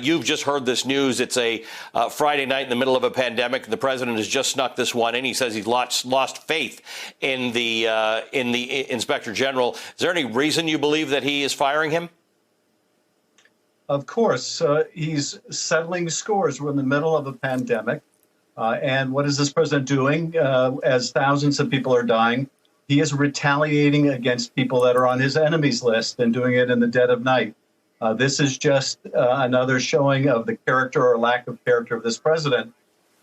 You've just heard this news. It's a Friday night in the middle of a pandemic. The president has just snuck this one in. He says he's lost faith in the inspector general. Is there any reason you believe that he is firing him? Of course, he's settling scores. We're in the middle of a pandemic. And what is this president doing as thousands of people are dying? He is retaliating against people that are on his enemies list and doing it in the dead of night. This is just another showing of the character or lack of character of this president.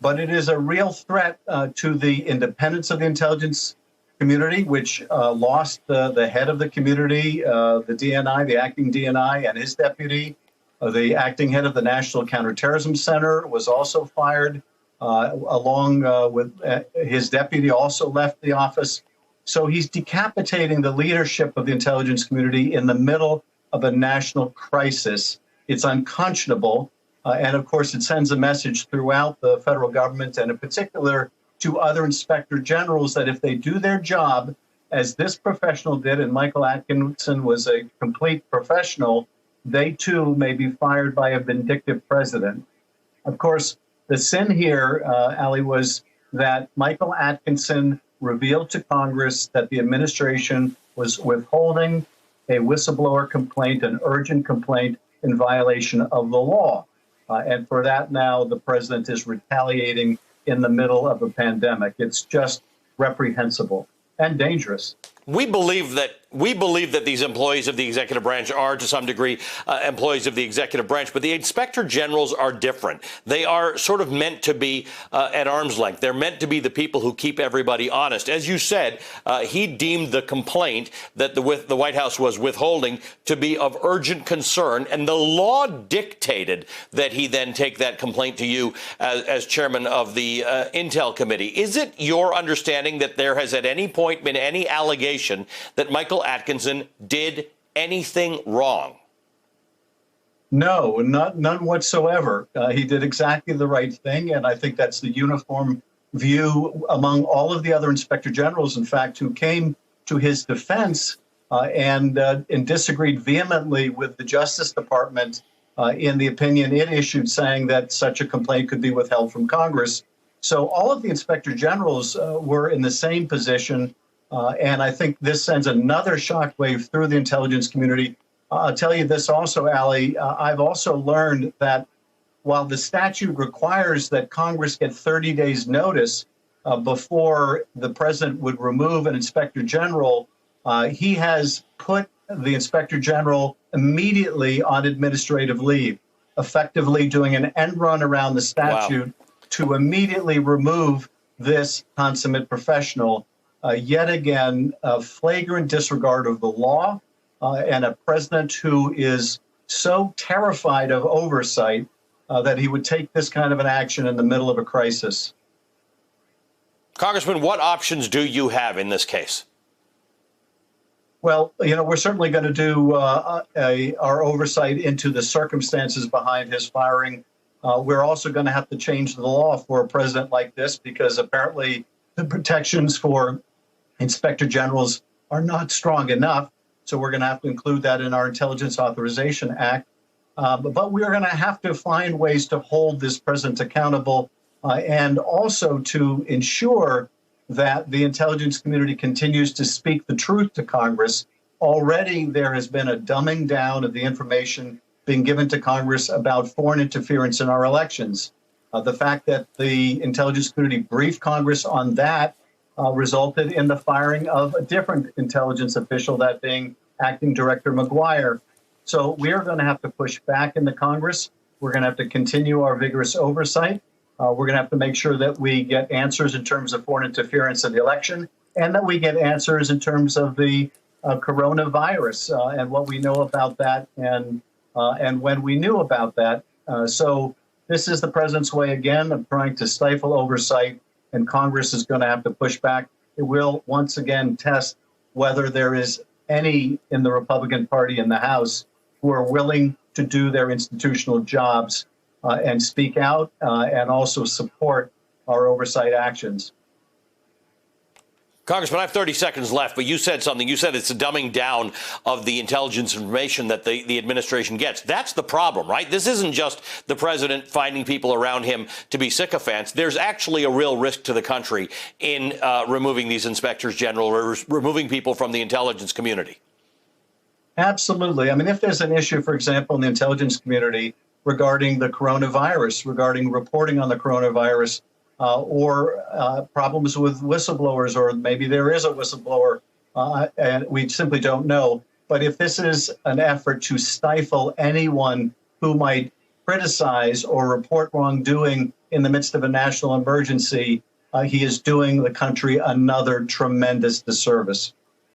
But it is a real threat to the independence of the intelligence community, which lost the head of the community, the DNI, the acting DNI, and his deputy. The acting head of the National Counterterrorism Center was also fired, along with his deputy also left the office. So he's decapitating the leadership of the intelligence community in the middle of a national crisis. It's unconscionable. And of course, it sends a message throughout the federal government and in particular to other inspector generals that if they do their job, as this professional did, and Michael Atkinson was a complete professional, they too may be fired by a vindictive president. Of course, the sin here, Ali, was that Michael Atkinson revealed to Congress that the administration was withholding a whistleblower complaint, an urgent complaint in violation of the law. And for that now, the president is retaliating in the middle of a pandemic. It's just reprehensible and dangerous. We believe that these employees of the executive branch are, to some degree, employees of the executive branch, but the inspector generals are different. They are sort of meant to be at arm's length. They're meant to be the people who keep everybody honest. As you said, he deemed the complaint that the White House was withholding to be of urgent concern, and the law dictated that he then take that complaint to you as chairman of the Intel Committee. Is it your understanding that there has at any point been any allegation that Michael Atkinson did anything wrong? No, none whatsoever. He did exactly the right thing, and I think that's the uniform view among all of the other inspector generals, in fact, who came to his defense and disagreed vehemently with the Justice Department in the opinion it issued, saying that such a complaint could be withheld from Congress. So all of the inspector generals were in the same position. And I think this sends another shockwave through the intelligence community. I'll tell you this also, Ali. I've also learned that while the statute requires that Congress get 30 days notice before the president would remove an inspector general, he has put the inspector general immediately on administrative leave, effectively doing an end run around the statute to immediately remove this consummate professional. Yet again, a flagrant disregard of the law and a president who is so terrified of oversight that he would take this kind of an action in the middle of a crisis. Congressman, what options do you have in this case? Well, we're certainly going to do our oversight into the circumstances behind his firing. We're also going to have to change the law for a president like this because apparently the protections for inspector generals are not strong enough. So we're going to have to include that in our Intelligence Authorization Act. But we're going to have to find ways to hold this president accountable and also to ensure that the intelligence community continues to speak the truth to Congress. Already there has been a dumbing down of the information being given to Congress about foreign interference in our elections. The fact that the intelligence community briefed Congress on that resulted in the firing of a different intelligence official, that being Acting Director McGuire. So we are going to have to push back in the Congress. We're going to have to continue our vigorous oversight. We're going to have to make sure that we get answers in terms of foreign interference in the election and that we get answers in terms of the coronavirus and what we know about that and when we knew about that. So this is the president's way again of trying to stifle oversight, and Congress is going to have to push back. It will once again test whether there is any in the Republican Party in the House who are willing to do their institutional jobs and speak out and also support our oversight actions. Congressman, I have 30 seconds left, but you said something. You said it's a dumbing down of the intelligence information that the administration gets. That's the problem, right? This isn't just the president finding people around him to be sycophants. There's actually a real risk to the country in removing these inspectors general or removing people from the intelligence community. Absolutely. I mean, if there's an issue, for example, in the intelligence community regarding the coronavirus, regarding reporting on the coronavirus, or problems with whistleblowers, or maybe there is a whistleblower and we simply don't know. But if this is an effort to stifle anyone who might criticize or report wrongdoing in the midst of a national emergency, he is doing the country another tremendous disservice.